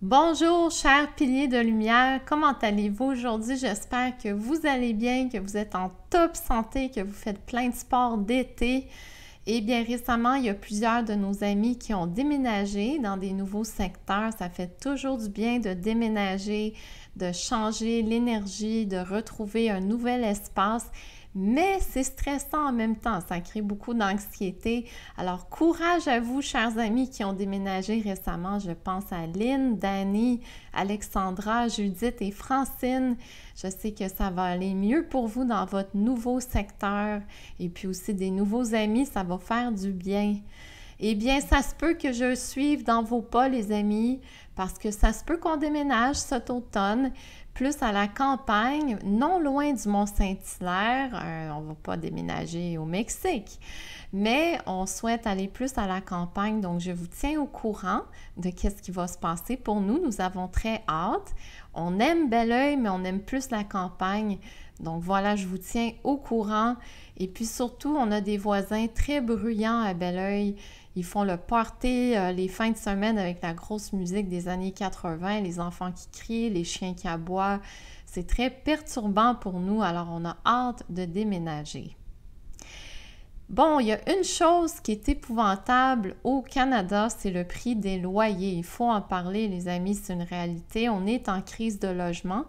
Bonjour, chers piliers de lumière, comment allez-vous aujourd'hui? J'espère que vous allez bien, que vous êtes en top santé, que vous faites plein de sports d'été. Et bien récemment, il y a plusieurs de nos amis qui ont déménagé dans des nouveaux secteurs. Ça fait toujours du bien de déménager, de changer l'énergie, de retrouver un nouvel espace. Mais c'est stressant en même temps, ça crée beaucoup d'anxiété. Alors, courage à vous, chers amis qui ont déménagé récemment. Je pense à Lynn, Dani, Alexandra, Judith et Francine. Je sais que ça va aller mieux pour vous dans votre nouveau secteur. Et puis aussi des nouveaux amis, ça va faire du bien. Eh bien, ça se peut que je suive dans vos pas, les amis, parce que ça se peut qu'on déménage cet automne, plus à la campagne, non loin du Mont-Saint-Hilaire. On ne va pas déménager au Mexique, mais on souhaite aller plus à la campagne, donc je vous tiens au courant de qu'est-ce qui va se passer pour nous. Nous avons très hâte. On aime Belleuil, mais on aime plus la campagne. Donc voilà, je vous tiens au courant. Et puis surtout, on a des voisins très bruyants à Belleuil. Ils font le party les fins de semaine avec la grosse musique des années 80, les enfants qui crient, les chiens qui aboient. C'est très perturbant pour nous, alors on a hâte de déménager. Bon, il y a une chose qui est épouvantable au Canada, c'est le prix des loyers. Il faut en parler, les amis, c'est une réalité. On est en crise de logement.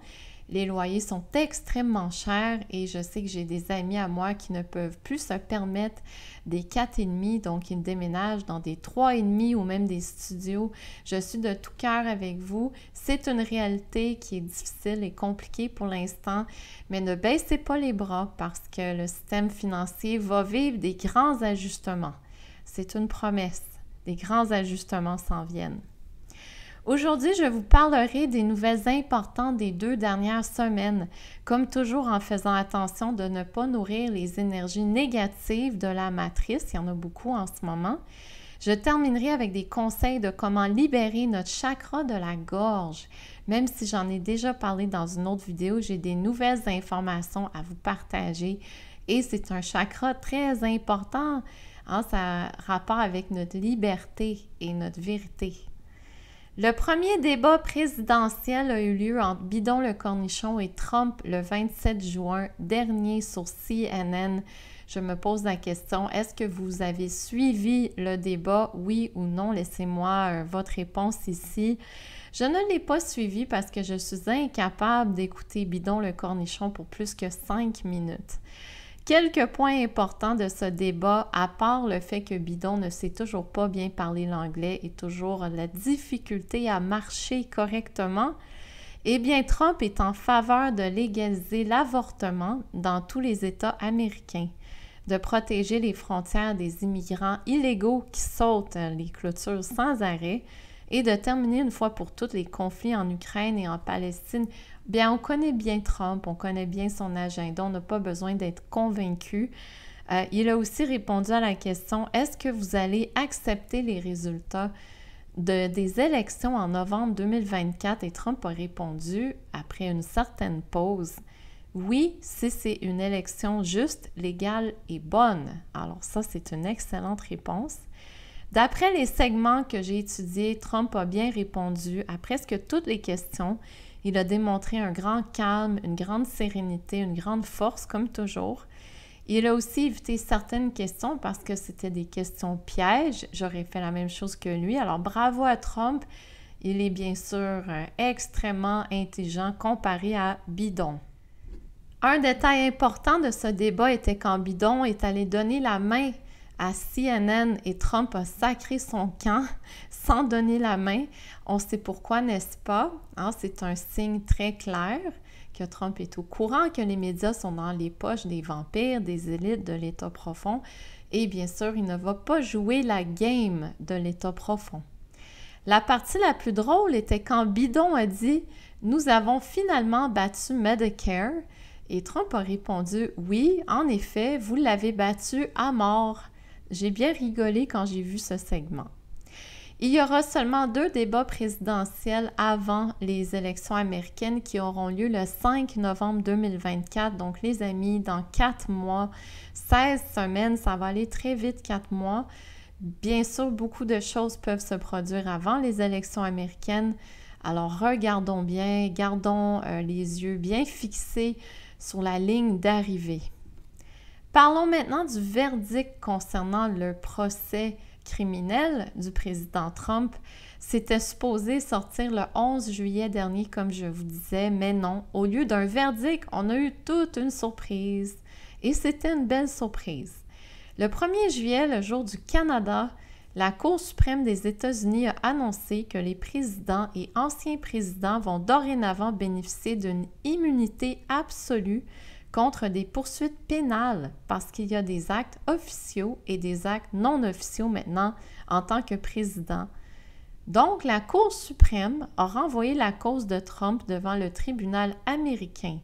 Les loyers sont extrêmement chers et je sais que j'ai des amis à moi qui ne peuvent plus se permettre des 4,5, donc ils déménagent dans des 3,5 ou même des studios. Je suis de tout cœur avec vous. C'est une réalité qui est difficile et compliquée pour l'instant, mais ne baissez pas les bras parce que le système financier va vivre des grands ajustements. C'est une promesse. Des grands ajustements s'en viennent. Aujourd'hui, je vous parlerai des nouvelles importantes des 2 dernières semaines, comme toujours en faisant attention de ne pas nourrir les énergies négatives de la matrice, il y en a beaucoup en ce moment. Je terminerai avec des conseils de comment libérer notre chakra de la gorge. Même si j'en ai déjà parlé dans une autre vidéo, j'ai des nouvelles informations à vous partager et c'est un chakra très important. Ça a rapport avec notre liberté et notre vérité. Le premier débat présidentiel a eu lieu entre Bidon le Cornichon et Trump le 27 juin dernier sur CNN. Je me pose la question, est-ce que vous avez suivi le débat, oui ou non? Laissez-moi votre réponse ici. Je ne l'ai pas suivi parce que je suis incapable d'écouter Bidon le Cornichon pour plus que 5 minutes. Quelques points importants de ce débat, à part le fait que Bidon ne sait toujours pas bien parler l'anglais et toujours la difficulté à marcher correctement, eh bien Trump est en faveur de légaliser l'avortement dans tous les États américains, de protéger les frontières des immigrants illégaux qui sautent les clôtures sans arrêt et de terminer une fois pour toutes les conflits en Ukraine et en Palestine. Bien, on connaît bien Trump, on connaît bien son agenda, on n'a pas besoin d'être convaincu. Il a aussi répondu à la question, est-ce que vous allez accepter les résultats des élections en novembre 2024? Et Trump a répondu, après une certaine pause, oui, si c'est une élection juste, légale et bonne. Alors ça, c'est une excellente réponse. D'après les segments que j'ai étudiés, Trump a bien répondu à presque toutes les questions. Il a démontré un grand calme, une grande sérénité, une grande force, comme toujours. Il a aussi évité certaines questions parce que c'était des questions pièges. J'aurais fait la même chose que lui. Alors, bravo à Trump. Il est bien sûr extrêmement intelligent comparé à Bidon. Un détail important de ce débat était quand Bidon est allé donner la main à CNN et Trump a sacré son camp sans donner la main. On sait pourquoi, n'est-ce pas? C'est un signe très clair que Trump est au courant que les médias sont dans les poches des vampires, des élites de l'État profond et bien sûr, il ne va pas jouer la game de l'État profond. La partie la plus drôle était quand Bidon a dit « Nous avons finalement battu Medicare » et Trump a répondu « Oui, en effet, vous l'avez battu à mort ». J'ai bien rigolé quand j'ai vu ce segment. Il y aura seulement 2 débats présidentiels avant les élections américaines qui auront lieu le 5 novembre 2024. Donc, les amis, dans 4 mois, 16 semaines, ça va aller très vite, 4 mois. Bien sûr, beaucoup de choses peuvent se produire avant les élections américaines. Alors, regardons bien, gardons les yeux bien fixés sur la ligne d'arrivée. Parlons maintenant du verdict concernant le procès criminel du président Trump. C'était supposé sortir le 11 juillet dernier, comme je vous disais, mais non. Au lieu d'un verdict, on a eu toute une surprise. Et c'était une belle surprise. Le 1er juillet, le jour du Canada, la Cour suprême des États-Unis a annoncé que les présidents et anciens présidents vont dorénavant bénéficier d'une immunité absolue contre des poursuites pénales parce qu'il y a des actes officiaux et des actes non officiaux maintenant en tant que président. Donc, la Cour suprême a renvoyé la cause de Trump devant le tribunal américain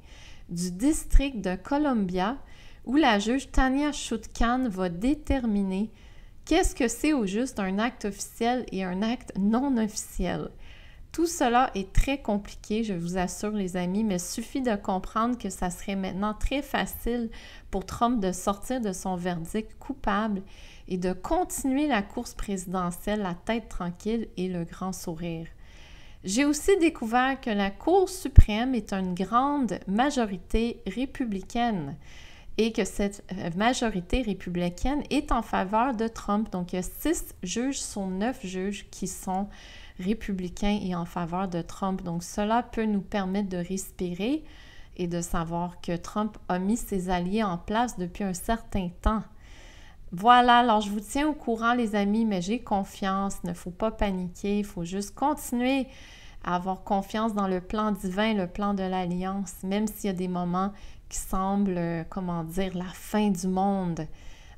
du district de Columbia où la juge Tanya Chutkan va déterminer qu'est-ce que c'est au juste un acte officiel et un acte non officiel. Tout cela est très compliqué, je vous assure les amis, mais il suffit de comprendre que ça serait maintenant très facile pour Trump de sortir de son verdict coupable et de continuer la course présidentielle la tête tranquille et le grand sourire. J'ai aussi découvert que la Cour suprême est une grande majorité républicaine et que cette majorité républicaine est en faveur de Trump. Donc, il y a 6 juges sur 9 juges qui sont républicains et en faveur de Trump. Donc, cela peut nous permettre de respirer et de savoir que Trump a mis ses alliés en place depuis un certain temps. Voilà, alors je vous tiens au courant les amis, mais j'ai confiance, il ne faut pas paniquer, il faut juste continuer à avoir confiance dans le plan divin, le plan de l'Alliance, même s'il y a des moments qui semblent, comment dire, la fin du monde.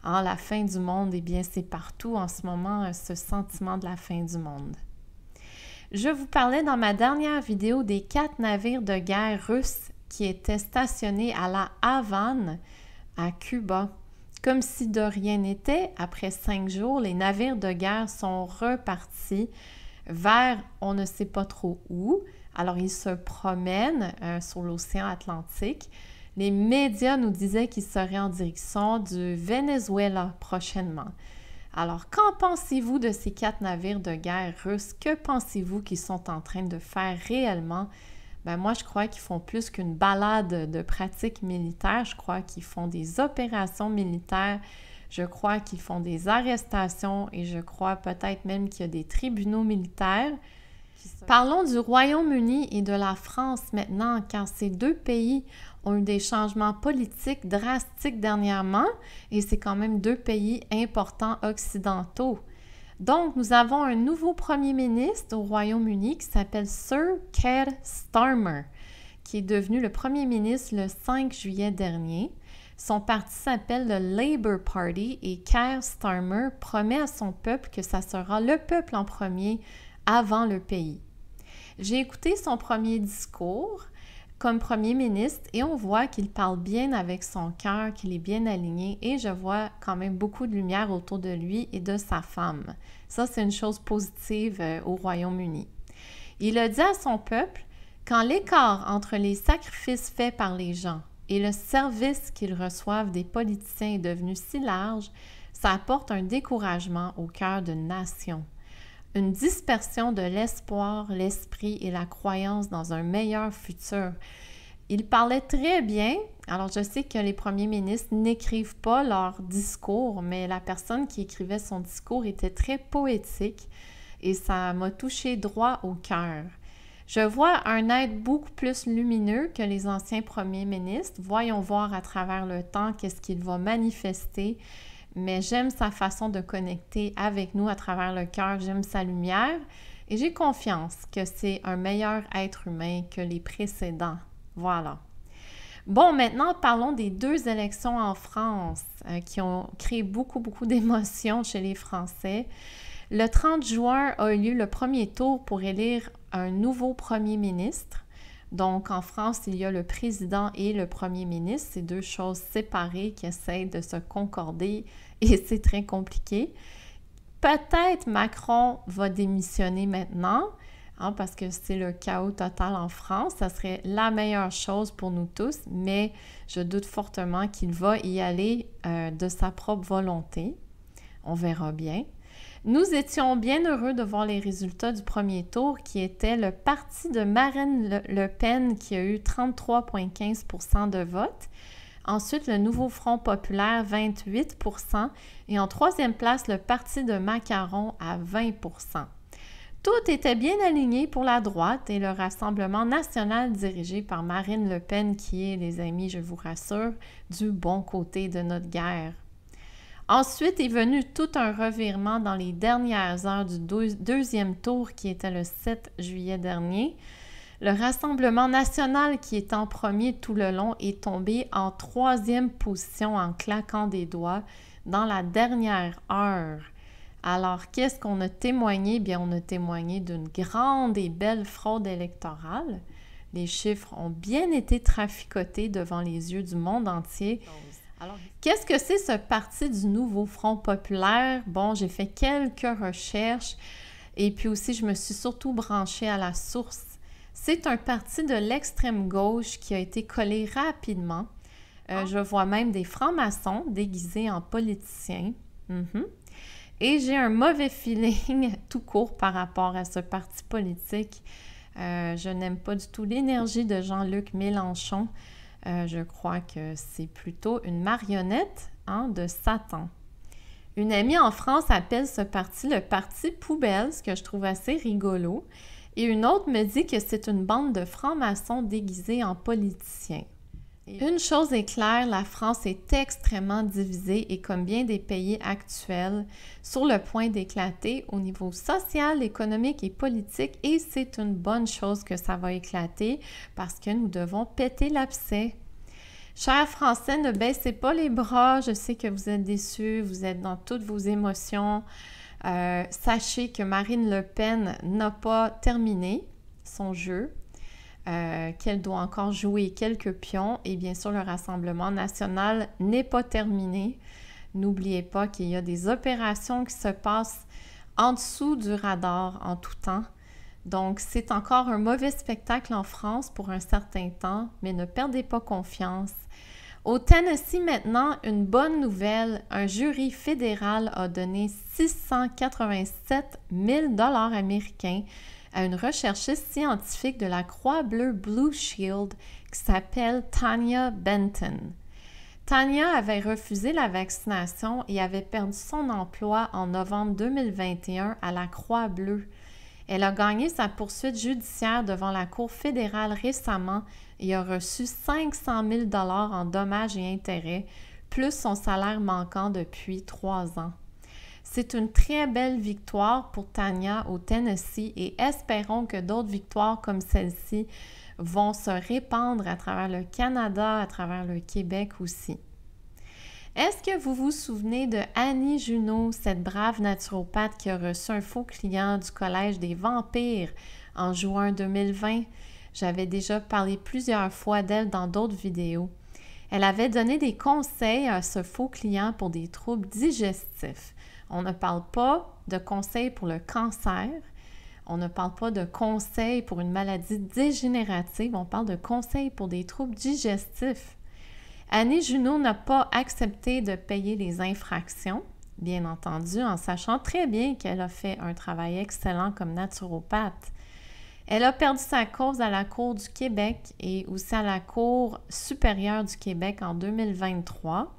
Hein, la fin du monde, eh bien, c'est partout en ce moment, ce sentiment de la fin du monde. Je vous parlais dans ma dernière vidéo des 4 navires de guerre russes qui étaient stationnés à la Havane, à Cuba. Comme si de rien n'était, après 5 jours, les navires de guerre sont repartis vers on ne sait pas trop où. Alors, ils se promènent sur l'océan Atlantique. Les médias nous disaient qu'ils seraient en direction du Venezuela prochainement. Alors, qu'en pensez-vous de ces 4 navires de guerre russes? Que pensez-vous qu'ils sont en train de faire réellement? Ben moi, je crois qu'ils font plus qu'une balade de pratique militaire. Je crois qu'ils font des opérations militaires. Je crois qu'ils font des arrestations et je crois peut-être même qu'il y a des tribunaux militaires. Parlons du Royaume-Uni et de la France maintenant, car ces 2 pays ont eu des changements politiques drastiques dernièrement et c'est quand même 2 pays importants occidentaux. Donc, nous avons un nouveau premier ministre au Royaume-Uni qui s'appelle Sir Keir Starmer, qui est devenu le premier ministre le 5 juillet dernier. Son parti s'appelle le Labour Party et Keir Starmer promet à son peuple que ça sera le peuple en premier avant le pays. J'ai écouté son premier discours comme premier ministre et on voit qu'il parle bien avec son cœur, qu'il est bien aligné et je vois quand même beaucoup de lumière autour de lui et de sa femme. Ça, c'est une chose positive au Royaume-Uni. Il a dit à son peuple, quand l'écart entre les sacrifices faits par les gens et le service qu'ils reçoivent des politiciens est devenu si large, ça apporte un découragement au cœur d'une nation. Une dispersion de l'espoir, l'esprit et la croyance dans un meilleur futur. Il parlait très bien. Alors, je sais que les premiers ministres n'écrivent pas leur discours, mais la personne qui écrivait son discours était très poétique et ça m'a touché droit au cœur. Je vois un être beaucoup plus lumineux que les anciens premiers ministres. Voyons voir à travers le temps qu'est-ce qu'il va manifester. Mais j'aime sa façon de connecter avec nous à travers le cœur, j'aime sa lumière et j'ai confiance que c'est un meilleur être humain que les précédents. Voilà. Bon, maintenant, parlons des 2 élections en France qui ont créé beaucoup d'émotions chez les Français. Le 30 juin a eu lieu le premier tour pour élire un nouveau premier ministre. Donc, en France, il y a le président et le premier ministre. C'est 2 choses séparées qui essayent de se concorder et c'est très compliqué. Peut-être Macron va démissionner maintenant, hein, parce que c'est le chaos total en France. Ça serait la meilleure chose pour nous tous, mais je doute fortement qu'il va y aller de sa propre volonté. On verra bien. Nous étions bien heureux de voir les résultats du premier tour qui était le parti de Marine Le Pen qui a eu 33,15% de vote. Ensuite, le Nouveau Front populaire, 28%. Et en troisième place, le parti de Macron à 20%. Tout était bien aligné pour la droite et le Rassemblement national dirigé par Marine Le Pen qui est, les amis, je vous rassure, du bon côté de notre guerre. Ensuite est venu tout un revirement dans les dernières heures du deuxième tour qui était le 7 juillet dernier. Le Rassemblement national qui est en premier tout le long est tombé en troisième position en claquant des doigts dans la dernière heure. Alors, qu'est-ce qu'on a témoigné? Bien, on a témoigné d'une grande et belle fraude électorale. Les chiffres ont bien été traficotés devant les yeux du monde entier. Alors, qu'est-ce que c'est ce parti du Nouveau Front populaire? Bon, j'ai fait quelques recherches et puis aussi, je me suis surtout branchée à la source. C'est un parti de l'extrême gauche qui a été collé rapidement. Je vois même des francs-maçons déguisés en politiciens. Et j'ai un mauvais feeling tout court par rapport à ce parti politique. Je n'aime pas du tout l'énergie de Jean-Luc Mélenchon. Je crois que c'est plutôt une marionnette de Satan. Une amie en France appelle ce parti le parti poubelle, ce que je trouve assez rigolo. Et une autre me dit que c'est une bande de francs-maçons déguisés en politiciens. Une chose est claire, la France est extrêmement divisée et comme bien des pays actuels, sur le point d'éclater au niveau social, économique et politique et c'est une bonne chose que ça va éclater parce que nous devons péter l'abcès. Chers Français, ne baissez pas les bras, je sais que vous êtes déçus, vous êtes dans toutes vos émotions. Sachez que Marine Le Pen n'a pas terminé son jeu. Qu'elle doit encore jouer quelques pions et bien sûr le Rassemblement national n'est pas terminé. N'oubliez pas qu'il y a des opérations qui se passent en dessous du radar en tout temps. Donc c'est encore un mauvais spectacle en France pour un certain temps, mais ne perdez pas confiance. Au Tennessee maintenant, une bonne nouvelle, un jury fédéral a donné 687 000 $ américains à une recherchiste scientifique de la Croix-Bleue Blue Shield qui s'appelle Tanya Benton. Tanya avait refusé la vaccination et avait perdu son emploi en novembre 2021 à la Croix-Bleue. Elle a gagné sa poursuite judiciaire devant la Cour fédérale récemment et a reçu 500 000 $ en dommages et intérêts, plus son salaire manquant depuis 3 ans. C'est une très belle victoire pour Tanya au Tennessee et espérons que d'autres victoires comme celle-ci vont se répandre à travers le Canada, à travers le Québec aussi. Est-ce que vous vous souvenez de Annie Junot, cette brave naturopathe qui a reçu un faux client du Collège des Vampires en juin 2020? J'avais déjà parlé plusieurs fois d'elle dans d'autres vidéos. Elle avait donné des conseils à ce faux client pour des troubles digestifs. On ne parle pas de conseils pour le cancer, on ne parle pas de conseils pour une maladie dégénérative, on parle de conseils pour des troubles digestifs. Annie Junot n'a pas accepté de payer les infractions, bien entendu, en sachant très bien qu'elle a fait un travail excellent comme naturopathe. Elle a perdu sa cause à la Cour du Québec et aussi à la Cour supérieure du Québec en 2023.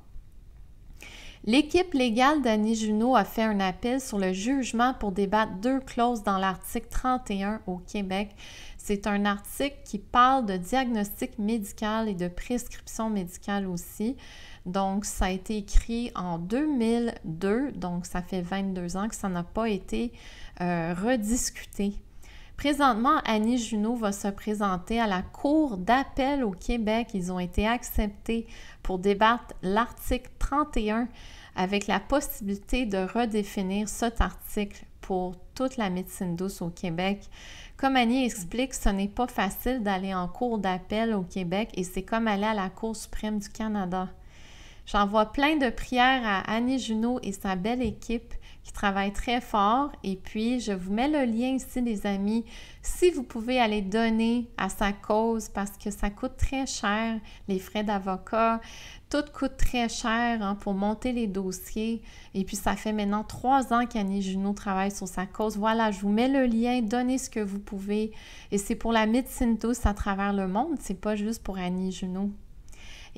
L'équipe légale d'Annie Junot a fait un appel sur le jugement pour débattre 2 clauses dans l'article 31 au Québec. C'est un article qui parle de diagnostic médical et de prescription médicale aussi. Donc, ça a été écrit en 2002, donc ça fait 22 ans que ça n'a pas été rediscuté. Présentement, Annie Junot va se présenter à la Cour d'appel au Québec. Ils ont été acceptés pour débattre l'article 31 avec la possibilité de redéfinir cet article pour toute la médecine douce au Québec. Comme Annie explique, ce n'est pas facile d'aller en cour d'appel au Québec et c'est comme aller à la Cour suprême du Canada. J'envoie plein de prières à Annie Junot et sa belle équipe qui travaille très fort. Et puis, je vous mets le lien ici, les amis, si vous pouvez aller donner à sa cause parce que ça coûte très cher, les frais d'avocat, tout coûte très cher pour monter les dossiers. Et puis, ça fait maintenant 3 ans qu'Annie Junot travaille sur sa cause. Voilà, je vous mets le lien, donnez ce que vous pouvez. Et c'est pour la médecine douce à travers le monde, c'est pas juste pour Annie Junot.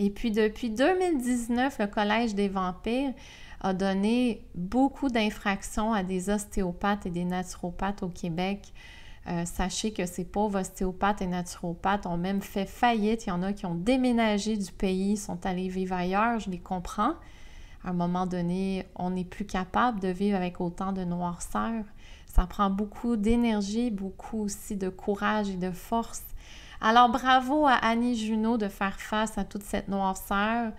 Et puis, depuis 2019, le Collège des vampires a donné beaucoup d'infractions à des ostéopathes et des naturopathes au Québec. Sachez que ces pauvres ostéopathes et naturopathes ont même fait faillite. Il y en a qui ont déménagé du pays, sont allés vivre ailleurs, je les comprends. À un moment donné, on n'est plus capable de vivre avec autant de noirceur. Ça prend beaucoup d'énergie, beaucoup aussi de courage et de force. Alors, bravo à Annie Junot de faire face à toute cette noirceur.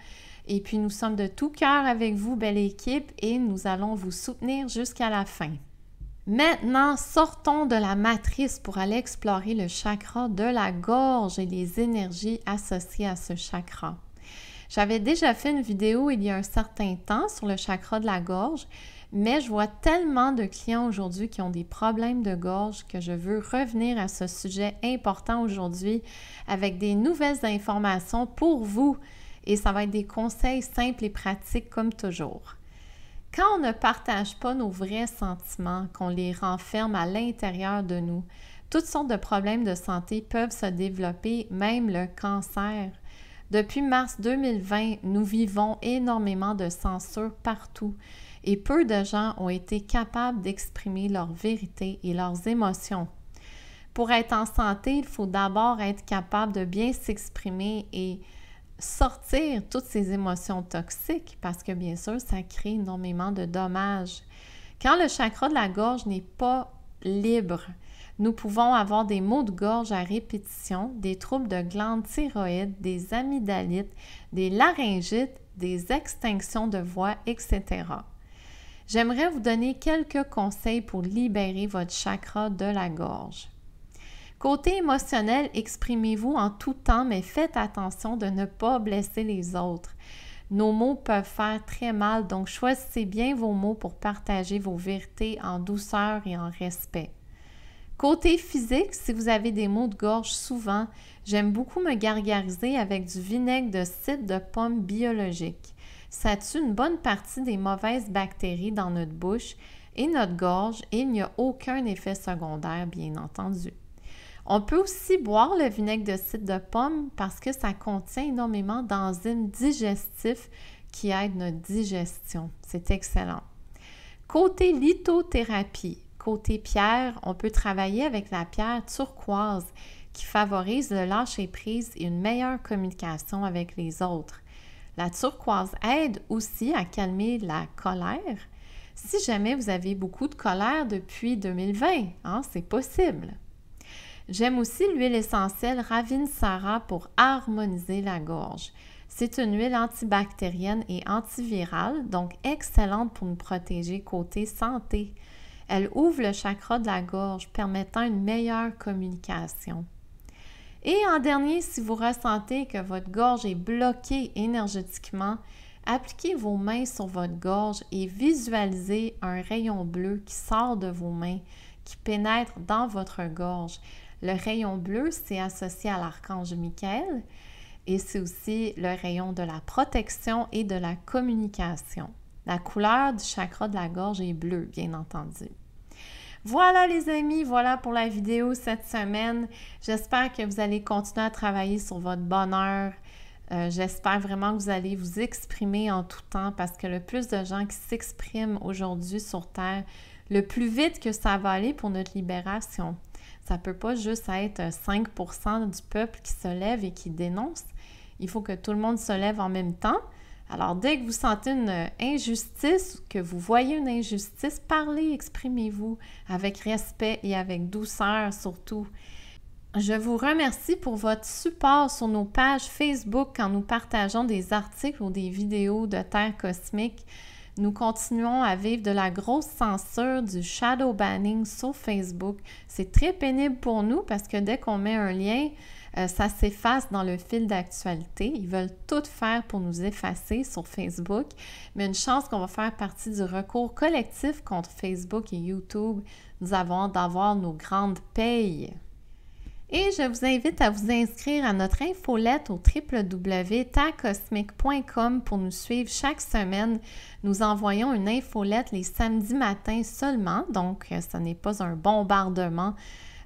Et puis, nous sommes de tout cœur avec vous, belle équipe, et nous allons vous soutenir jusqu'à la fin. Maintenant, sortons de la matrice pour aller explorer le chakra de la gorge et les énergies associées à ce chakra. J'avais déjà fait une vidéo il y a un certain temps sur le chakra de la gorge, mais je vois tellement de clients aujourd'hui qui ont des problèmes de gorge que je veux revenir à ce sujet important aujourd'hui avec des nouvelles informations pour vous et ça va être des conseils simples et pratiques comme toujours. Quand on ne partage pas nos vrais sentiments, qu'on les renferme à l'intérieur de nous, toutes sortes de problèmes de santé peuvent se développer, même le cancer. Depuis mars 2020, nous vivons énormément de censure partout et peu de gens ont été capables d'exprimer leur vérité et leurs émotions. Pour être en santé, il faut d'abord être capable de bien s'exprimer et sortir toutes ces émotions toxiques parce que bien sûr, ça crée énormément de dommages. Quand le chakra de la gorge n'est pas libre, nous pouvons avoir des maux de gorge à répétition, des troubles de glandes thyroïdes, des amygdalites, des laryngites, des extinctions de voix, etc. J'aimerais vous donner quelques conseils pour libérer votre chakra de la gorge. Côté émotionnel, exprimez-vous en tout temps, mais faites attention de ne pas blesser les autres. Nos mots peuvent faire très mal, donc choisissez bien vos mots pour partager vos vérités en douceur et en respect. Côté physique, si vous avez des maux de gorge souvent, j'aime beaucoup me gargariser avec du vinaigre de cidre de pomme biologique. Ça tue une bonne partie des mauvaises bactéries dans notre bouche et notre gorge et il n'y a aucun effet secondaire, bien entendu. On peut aussi boire le vinaigre de cidre de pomme parce que ça contient énormément d'enzymes digestifs qui aident notre digestion. C'est excellent. Côté lithothérapie, côté pierre, on peut travailler avec la pierre turquoise qui favorise le lâcher-prise et une meilleure communication avec les autres. La turquoise aide aussi à calmer la colère. Si jamais vous avez beaucoup de colère depuis 2020, c'est possible. J'aime aussi l'huile essentielle Ravinsara pour harmoniser la gorge. C'est une huile antibactérienne et antivirale, donc excellente pour nous protéger côté santé. Elle ouvre le chakra de la gorge, permettant une meilleure communication. Et en dernier, si vous ressentez que votre gorge est bloquée énergétiquement, appliquez vos mains sur votre gorge et visualisez un rayon bleu qui sort de vos mains, qui pénètre dans votre gorge. Le rayon bleu, c'est associé à l'archange Michael et c'est aussi le rayon de la protection et de la communication. La couleur du chakra de la gorge est bleue, bien entendu. Voilà les amis, voilà pour la vidéo cette semaine. J'espère que vous allez continuer à travailler sur votre bonheur. J'espère vraiment que vous allez vous exprimer en tout temps parce que le plus de gens qui s'expriment aujourd'hui sur Terre, le plus vite que ça va aller pour notre libération. Ça ne peut pas juste être 5% du peuple qui se lève et qui dénonce. Il faut que tout le monde se lève en même temps. Alors, dès que vous sentez une injustice, que vous voyez une injustice, parlez, exprimez-vous avec respect et avec douceur surtout. Je vous remercie pour votre support sur nos pages Facebook quand nous partageons des articles ou des vidéos de Terre cosmique. Nous continuons à vivre de la grosse censure, du shadow banning sur Facebook. C'est très pénible pour nous parce que dès qu'on met un lien, ça s'efface dans le fil d'actualité. Ils veulent tout faire pour nous effacer sur Facebook, mais une chance qu'on va faire partie du recours collectif contre Facebook et YouTube. Nous avons hâte d'avoir nos grandes payes. Et je vous invite à vous inscrire à notre infolette au www.terrecosmique.com pour nous suivre chaque semaine. Nous envoyons une infolette les samedis matins seulement, donc ce n'est pas un bombardement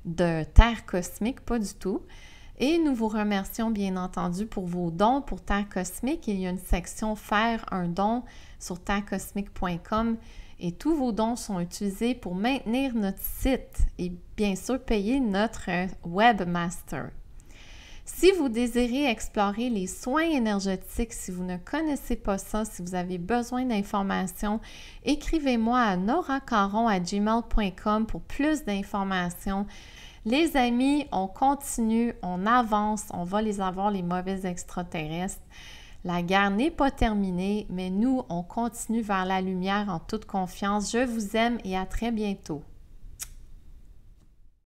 de Terre Cosmique, pas du tout. Et nous vous remercions bien entendu pour vos dons pour Terre Cosmique. Il y a une section « Faire un don » sur terrecosmique.com et tous vos dons sont utilisés pour maintenir notre site et bien sûr payer notre webmaster. Si vous désirez explorer les soins énergétiques, si vous ne connaissez pas ça, si vous avez besoin d'informations, écrivez-moi à noracaron@gmail.com pour plus d'informations. Les amis, on continue, on avance, on va les avoir, les mauvais extraterrestres. La guerre n'est pas terminée, mais nous, on continue vers la lumière en toute confiance. Je vous aime et à très bientôt.